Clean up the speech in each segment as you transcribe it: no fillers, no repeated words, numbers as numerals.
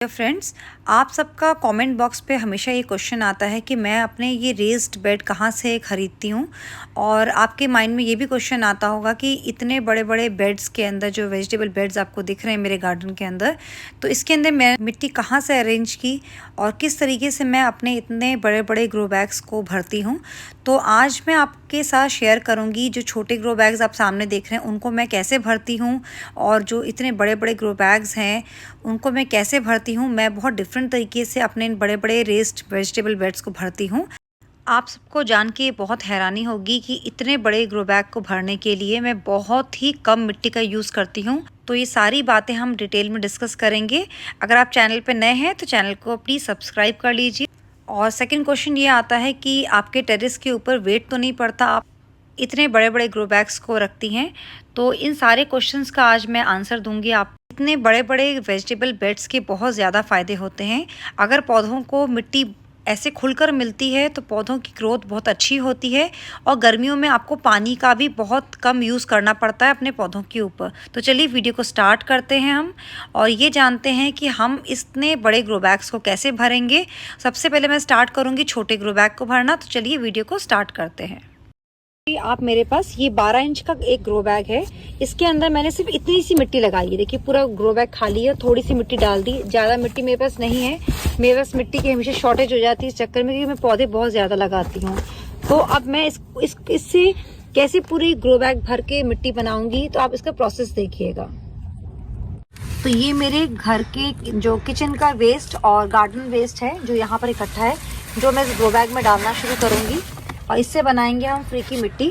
तो फ्रेंड्स, आप सबका कमेंट बॉक्स पे हमेशा ये क्वेश्चन आता है कि मैं अपने ये रेज्ड बेड कहाँ से खरीदती हूँ। और आपके माइंड में ये भी क्वेश्चन आता होगा कि इतने बड़े बड़े बेड्स के अंदर जो वेजिटेबल बेड्स आपको दिख रहे हैं मेरे गार्डन के अंदर, तो इसके अंदर मैं मिट्टी कहाँ से अरेंज की और किस तरीके से मैं अपने इतने बड़े बड़े ग्रो बैग्स को भरती हूँ। तो आज मैं आपके साथ शेयर करूँगी जो छोटे ग्रो बैग्स आप सामने देख रहे हैं उनको मैं कैसे भरती हूँ, और जो इतने बड़े बड़े ग्रो बैग्स हैं उनको मैं कैसे भरती हूँ। मैं बहुत डिफरेंट तरीके से अपने इन बड़े बड़े रेस्ड वेजिटेबल बेड्स को भरती हूँ। आप सबको जान के बहुत हैरानी होगी कि इतने बड़े ग्रो बैग को भरने के लिए मैं बहुत ही कम मिट्टी का यूज़ करती हूँ। तो ये सारी बातें हम डिटेल में डिस्कस करेंगे। अगर आप चैनल पर नए हैं तो चैनल को प्लीज़ सब्सक्राइब कर लीजिए। और सेकंड क्वेश्चन ये आता है कि आपके टेरेस के ऊपर वेट तो नहीं पड़ता, आप इतने बड़े बड़े ग्रो बैग्स को रखती हैं। तो इन सारे क्वेश्चंस का आज मैं आंसर दूंगी। आप इतने बड़े बड़े वेजिटेबल बेड्स के बहुत ज़्यादा फ़ायदे होते हैं। अगर पौधों को मिट्टी ऐसे खुलकर मिलती है तो पौधों की ग्रोथ बहुत अच्छी होती है, और गर्मियों में आपको पानी का भी बहुत कम यूज़ करना पड़ता है अपने पौधों के ऊपर। तो चलिए वीडियो को स्टार्ट करते हैं हम, और ये जानते हैं कि हम इतने बड़े ग्रो बैग्स को कैसे भरेंगे। सबसे पहले मैं स्टार्ट करूँगी छोटे ग्रो बैग को भरना। तो चलिए वीडियो को स्टार्ट करते हैं। आप मेरे पास ये 12 इंच का एक ग्रो बैग है। इसके अंदर मैंने सिर्फ इतनी सी मिट्टी लगाई है। देखिए पूरा ग्रो बैग खाली है, थोड़ी सी मिट्टी डाल दी। ज़्यादा मिट्टी मेरे पास नहीं है, मेरे पास मिट्टी की हमेशा शॉर्टेज हो जाती है इस चक्कर में, क्योंकि मैं पौधे बहुत ज़्यादा लगाती हूँ। तो अब मैं इससे कैसे पूरी ग्रो बैग भर के मिट्टी बनाऊंगी, तो आप इसका प्रोसेस देखिएगा। तो ये मेरे घर के जो किचन का वेस्ट और गार्डन वेस्ट है जो यहाँ पर इकट्ठा है, जो मैं इस ग्रो बैग में डालना शुरू करूँगी, और इससे बनाएंगे हम फ्री की मिट्टी।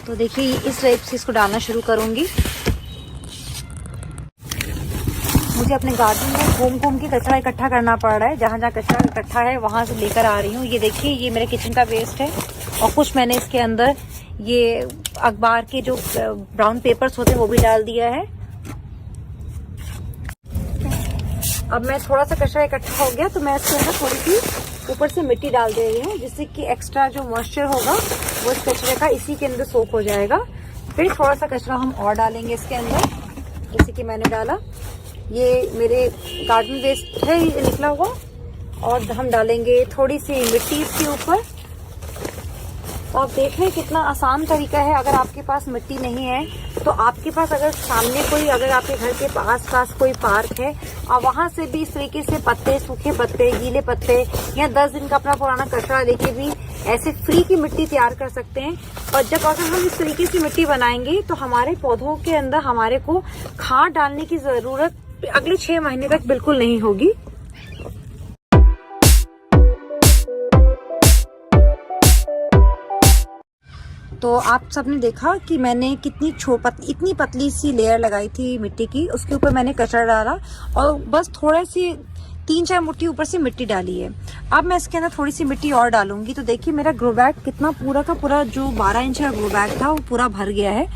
तो देखिए इस टाइप से इसको डालना शुरू करूंगी। मुझे अपने गार्डन में घूम घूम के कचरा इकट्ठा करना पड़ रहा है। जहाँ जहाँ कचरा इकट्ठा है वहाँ से लेकर आ रही हूँ। ये देखिए ये मेरे किचन का वेस्ट है, और कुछ मैंने इसके अंदर ये अखबार के जो ब्राउन पेपर्स होते हैं वो भी डाल दिया है। अब मैं थोड़ा सा कचरा इकट्ठा हो गया तो मैं इसके अंदर थोड़ी सी ऊपर से मिट्टी डाल दे रही हूँ, जिससे कि एक्स्ट्रा जो मॉइस्चर होगा वो इस कचरे का इसी के अंदर सोख हो जाएगा। फिर थोड़ा सा कचरा हम और डालेंगे इसके अंदर, जैसे कि मैंने डाला। ये मेरे गार्डन वेस्ट है ये निकला हुआ, और हम डालेंगे थोड़ी सी मिट्टी इसके ऊपर। तो आप देख रहे हैं कितना आसान तरीका है। अगर आपके पास मिट्टी नहीं है तो आपके पास अगर सामने कोई, अगर आपके घर के पास कोई पार्क है, और वहां से भी इस तरीके से पत्ते, सूखे पत्ते, गीले पत्ते या 10 दिन का अपना पुराना कचरा लेके भी ऐसे फ्री की मिट्टी तैयार कर सकते हैं। और जब अगर हम इस तरीके से मिट्टी बनाएंगे तो हमारे पौधों के अंदर हमारे को खाद डालने की जरूरत अगले 6 महीने तक बिल्कुल नहीं होगी। तो आप सबने देखा कि मैंने कितनी इतनी पतली सी लेयर लगाई थी मिट्टी की, उसके ऊपर मैंने कचरा डाला और बस थोड़े सी 3-4 मुट्ठी ऊपर से मिट्टी डाली है। अब मैं इसके अंदर थोड़ी सी मिट्टी और डालूंगी। तो देखिए मेरा ग्रो बैग कितना पूरा का पूरा जो 12 इंच का ग्रो बैग था वो पूरा भर गया है।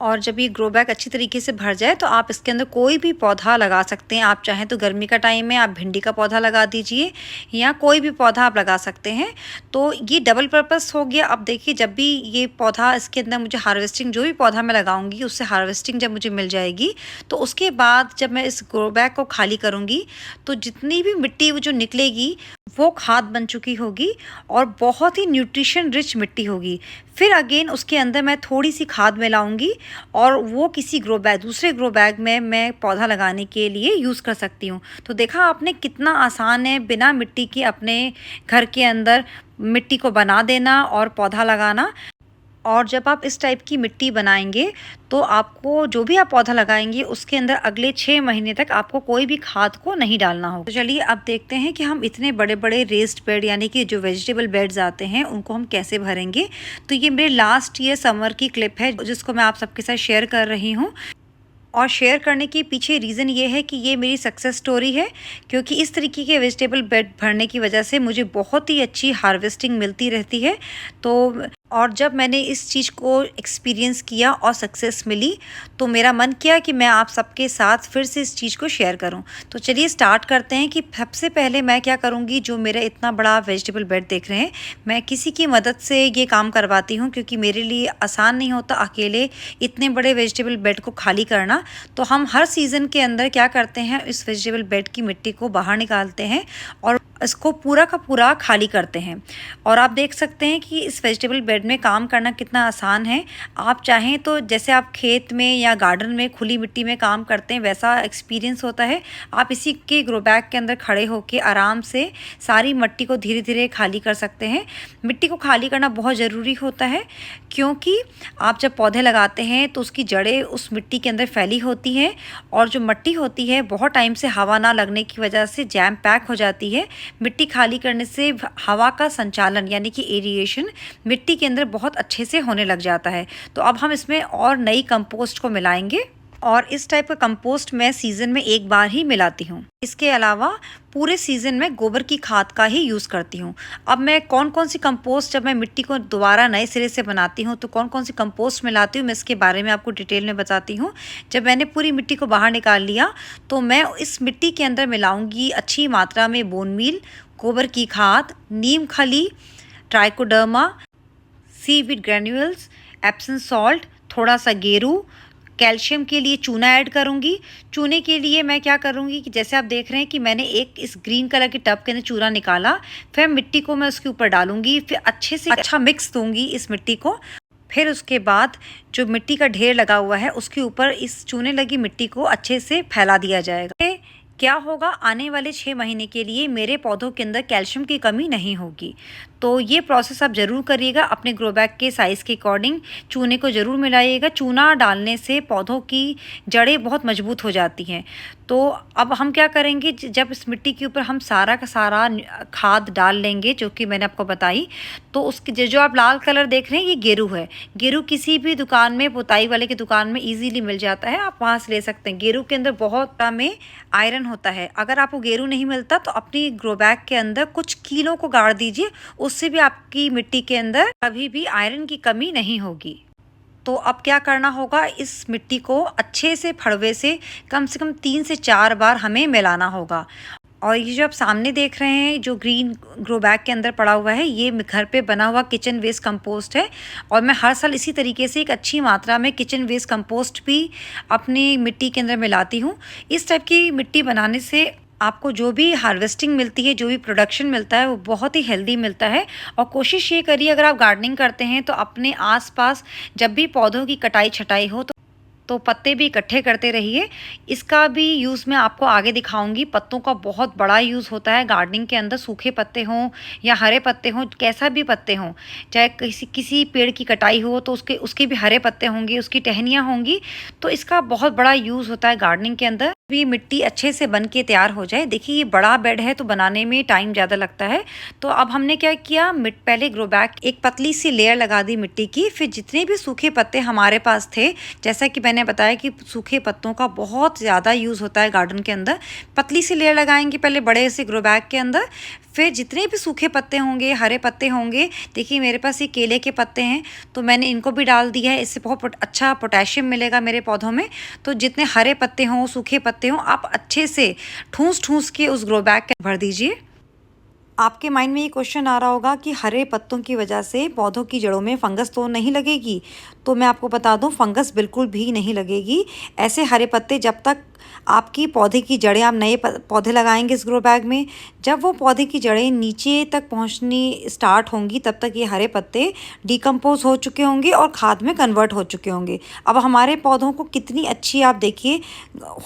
और जब ये ग्रो बैग अच्छी तरीके से भर जाए तो आप इसके अंदर कोई भी पौधा लगा सकते हैं। आप चाहें तो गर्मी का टाइम में आप भिंडी का पौधा लगा दीजिए, या कोई भी पौधा आप लगा सकते हैं। तो ये डबल पर्पस हो गया। अब देखिए जब भी ये पौधा इसके अंदर मुझे हार्वेस्टिंग, जो भी पौधा मैं लगाऊंगी उससे हार्वेस्टिंग जब मुझे मिल जाएगी, तो उसके बाद जब मैं इस ग्रो बैग को खाली करूँगी तो जितनी भी मिट्टी जो निकलेगी वो खाद बन चुकी होगी और बहुत ही न्यूट्रिशन रिच मिट्टी होगी। फिर अगेन उसके अंदर मैं थोड़ी सी खाद मिलाऊंगी, और वो किसी ग्रो बैग, दूसरे ग्रो बैग में मैं पौधा लगाने के लिए यूज़ कर सकती हूँ। तो देखा आपने कितना आसान है बिना मिट्टी के अपने घर के अंदर मिट्टी को बना देना और पौधा लगाना। और जब आप इस टाइप की मिट्टी बनाएंगे तो आपको जो भी आप पौधा लगाएंगे उसके अंदर अगले 6 महीने तक आपको कोई भी खाद को नहीं डालना होगा। तो चलिए अब देखते हैं कि हम इतने बड़े बड़े रेस्ड बेड यानी कि जो वेजिटेबल बेड्स आते हैं उनको हम कैसे भरेंगे। तो ये मेरे लास्ट ईयर समर की क्लिप है जिसको मैं आप सबके साथ शेयर कर रही हूँ। और शेयर करने के पीछे रीज़न ये है कि ये मेरी सक्सेस स्टोरी है, क्योंकि इस तरीके के वेजिटेबल बेड भरने की वजह से मुझे बहुत ही अच्छी हार्वेस्टिंग मिलती रहती है। तो और जब मैंने इस चीज़ को एक्सपीरियंस किया और सक्सेस मिली, तो मेरा मन किया कि मैं आप सबके साथ फिर से इस चीज़ को शेयर करूं। तो चलिए स्टार्ट करते हैं कि सबसे पहले मैं क्या करूंगी। जो मेरा इतना बड़ा वेजिटेबल बेड देख रहे हैं, मैं किसी की मदद से ये काम करवाती हूं, क्योंकि मेरे लिए आसान नहीं होता अकेले इतने बड़े वेजिटेबल बेड को खाली करना। तो हम हर सीज़न के अंदर क्या करते हैं, इस वेजिटेबल बेड की मिट्टी को बाहर निकालते हैं और इसको पूरा का पूरा खाली करते हैं। और आप देख सकते हैं कि इस वेजिटेबल बेड में काम करना कितना आसान है। आप चाहें तो जैसे आप खेत में या गार्डन में खुली मिट्टी में काम करते हैं, वैसा एक्सपीरियंस होता है। आप इसी के ग्रो बैग के अंदर खड़े होकर आराम से सारी मिट्टी को धीरे धीरे खाली कर सकते हैं। मिट्टी को खाली करना बहुत ज़रूरी होता है, क्योंकि आप जब पौधे लगाते हैं तो उसकी जड़ें उस मिट्टी के अंदर फैली होती हैं, और जो मिट्टी होती है बहुत टाइम से हवा ना लगने की वजह से जैम पैक हो जाती है। मिट्टी खाली करने से हवा का संचालन यानी कि एरिएशन मिट्टी के अंदर बहुत अच्छे से होने लग जाता है। तो अब हम इसमें और नई कंपोस्ट को मिलाएंगे, और इस टाइप का कंपोस्ट मैं सीज़न में एक बार ही मिलाती हूँ। इसके अलावा पूरे सीज़न में गोबर की खाद का ही यूज़ करती हूँ। अब मैं कौन कौन सी कंपोस्ट, जब मैं मिट्टी को दोबारा नए सिरे से बनाती हूँ तो कौन कौन सी कंपोस्ट मिलाती हूँ, मैं इसके बारे में आपको डिटेल में बताती हूँ। जब मैंने पूरी मिट्टी को बाहर निकाल लिया, तो मैं इस मिट्टी के अंदर मिलाऊंगी अच्छी मात्रा में बोन मील, गोबर की खाद, नीम खली, trichoderma, seaweed granules, Epsom salt, थोड़ा सा गेरू, कैल्शियम के लिए चूना ऐड करूंगी। चूने के लिए मैं क्या करूंगी कि जैसे आप देख रहे हैं कि मैंने एक इस ग्रीन कलर के टब के अंदर चूना निकाला, फिर मिट्टी को मैं उसके ऊपर डालूंगी, फिर अच्छे से अच्छा मिक्स दूंगी इस मिट्टी को। फिर उसके बाद जो मिट्टी का ढेर लगा हुआ है उसके ऊपर इस चूने लगी मिट्टी को अच्छे से फैला दिया जाएगा। क्या होगा, आने वाले 6 महीने के लिए मेरे पौधों के अंदर कैल्शियम की कमी नहीं होगी। तो ये प्रोसेस आप ज़रूर करिएगा। अपने ग्रो बैग के साइज़ के अकॉर्डिंग चूने को ज़रूर मिलाइएगा। चूना डालने से पौधों की जड़ें बहुत मजबूत हो जाती हैं। तो अब हम क्या करेंगे, जब इस मिट्टी के ऊपर हम सारा का सारा खाद डाल लेंगे जो कि मैंने आपको बताई, तो उसके जो आप लाल कलर देख रहे हैं ये गेरू है। गेरू किसी भी दुकान में, पुताई वाले की दुकान में ईजीली मिल जाता है, आप वहाँ से ले सकते हैं। गेरू के अंदर बहुत में आयरन होता है। अगर आपको गेरू नहीं मिलता तो अपनी ग्रो बैग के अंदर कुछ कीलों को गाड़ दीजिए, उससे भी आपकी मिट्टी के अंदर कभी भी आयरन की कमी नहीं होगी। तो अब क्या करना होगा, इस मिट्टी को अच्छे से फड़वे से कम 3 से 4 बार हमें मिलाना होगा। और ये जो आप सामने देख रहे हैं जो ग्रीन ग्रो बैग के अंदर पड़ा हुआ है, ये घर पे बना हुआ किचन वेस्ट कंपोस्ट है। और मैं हर साल इसी तरीके से एक अच्छी मात्रा में किचन वेस्ट कंपोस्ट भी अपनी मिट्टी के अंदर मिलाती हूँ। इस टाइप की मिट्टी बनाने से आपको जो भी हार्वेस्टिंग मिलती है, जो भी प्रोडक्शन मिलता है, वो बहुत ही हेल्दी मिलता है। और कोशिश ये करिए, अगर आप गार्डनिंग करते हैं तो अपने आसपास जब भी पौधों की कटाई छटाई हो तो पत्ते भी इकट्ठे करते रहिए। इसका भी यूज़ मैं आपको आगे दिखाऊंगी। पत्तों का बहुत बड़ा यूज़ होता है गार्डनिंग के अंदर, सूखे पत्ते हों या हरे पत्ते हों, कैसा भी पत्ते हों, चाहे किसी पेड़ की कटाई हो तो उसके भी हरे पत्ते होंगे, उसकी टहनियाँ होंगी, तो इसका बहुत बड़ा यूज़ होता है गार्डनिंग के अंदर। भी मिट्टी अच्छे से बन के तैयार हो जाए। देखिए ये बड़ा बेड है तो बनाने में टाइम ज़्यादा लगता है। तो अब हमने क्या किया, पहले ग्रो बैग एक पतली सी लेयर लगा दी मिट्टी की। फिर जितने भी सूखे पत्ते हमारे पास थे, जैसा कि मैंने बताया कि सूखे पत्तों का बहुत ज़्यादा यूज़ होता है गार्डन के अंदर, पतली सी लेयर लगाएंगे पहले बड़े से ग्रो बैग के अंदर। फिर जितने भी सूखे पत्ते होंगे, हरे पत्ते होंगे, देखिए मेरे पास ये केले के पत्ते हैं तो मैंने इनको भी डाल दिया है। इससे बहुत अच्छा पोटेशियम मिलेगा मेरे पौधों में। तो जितने हरे पत्ते हों, सूखे पत्ते हों, आप अच्छे से ठूस के उस ग्रो बैग के भर दीजिए। आपके माइंड में ये क्वेश्चन आ रहा होगा कि हरे पत्तों की वजह से पौधों की जड़ों में फंगस तो नहीं लगेगी। तो मैं आपको बता दूं, फंगस बिल्कुल भी नहीं लगेगी। ऐसे हरे पत्ते जब तक आपकी पौधे की जड़ें, आप नए पौधे लगाएंगे इस ग्रो बैग में, जब वो पौधे की जड़ें नीचे तक पहुंचनी स्टार्ट होंगी तब तक ये हरे पत्ते डिकम्पोज हो चुके होंगे और खाद में कन्वर्ट हो चुके होंगे। अब हमारे पौधों को कितनी अच्छी, आप देखिए,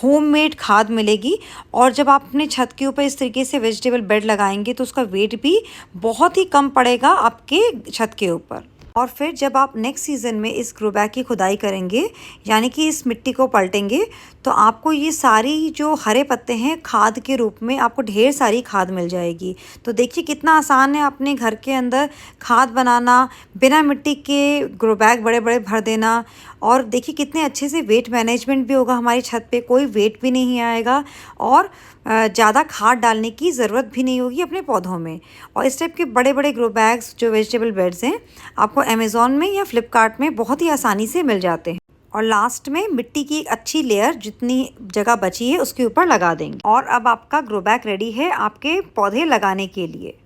होममेड खाद मिलेगी। और जब आप अपने छत के ऊपर इस तरीके से वेजिटेबल बेड लगाएंगे तो उसका वेट भी बहुत ही कम पड़ेगा आपके छत के ऊपर। और फिर जब आप नेक्स्ट सीज़न में इस ग्रो बैग की खुदाई करेंगे, यानी कि इस मिट्टी को पलटेंगे, तो आपको ये सारी जो हरे पत्ते हैं खाद के रूप में आपको ढेर सारी खाद मिल जाएगी। तो देखिए कितना आसान है अपने घर के अंदर खाद बनाना, बिना मिट्टी के ग्रो बैग बड़े बड़े भर देना। और देखिए कितने अच्छे से वेट मैनेजमेंट भी होगा हमारी छत पे, कोई वेट भी नहीं आएगा और ज़्यादा खाद डालने की ज़रूरत भी नहीं होगी अपने पौधों में। और इस टाइप के बड़े बड़े ग्रो बैग्स जो वेजिटेबल बेड्स हैं आपको अमेज़ॉन में या फ्लिपकार्ट में बहुत ही आसानी से मिल जाते हैं। और लास्ट में मिट्टी की एक अच्छी लेयर जितनी जगह बची है उसके ऊपर लगा देंगे और अब आपका ग्रो बैग रेडी है आपके पौधे लगाने के लिए।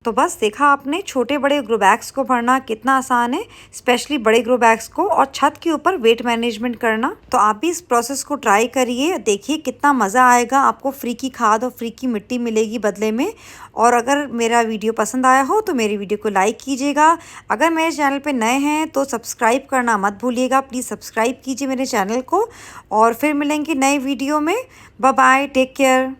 तो बस देखा आपने, छोटे बड़े ग्रो बैग्स को भरना कितना आसान है, स्पेशली बड़े ग्रो बैग्स को, और छत के ऊपर वेट मैनेजमेंट करना। तो आप भी इस प्रोसेस को ट्राई करिए, देखिए कितना मज़ा आएगा, आपको फ्री की खाद और फ्री की मिट्टी मिलेगी बदले में। और अगर मेरा वीडियो पसंद आया हो तो मेरी वीडियो को लाइक कीजिएगा। अगर मेरे चैनल पर नए हैं तो सब्सक्राइब करना मत भूलिएगा, प्लीज़ सब्सक्राइब कीजिए मेरे चैनल को। और फिर मिलेंगे नए वीडियो में। Bye bye, take care.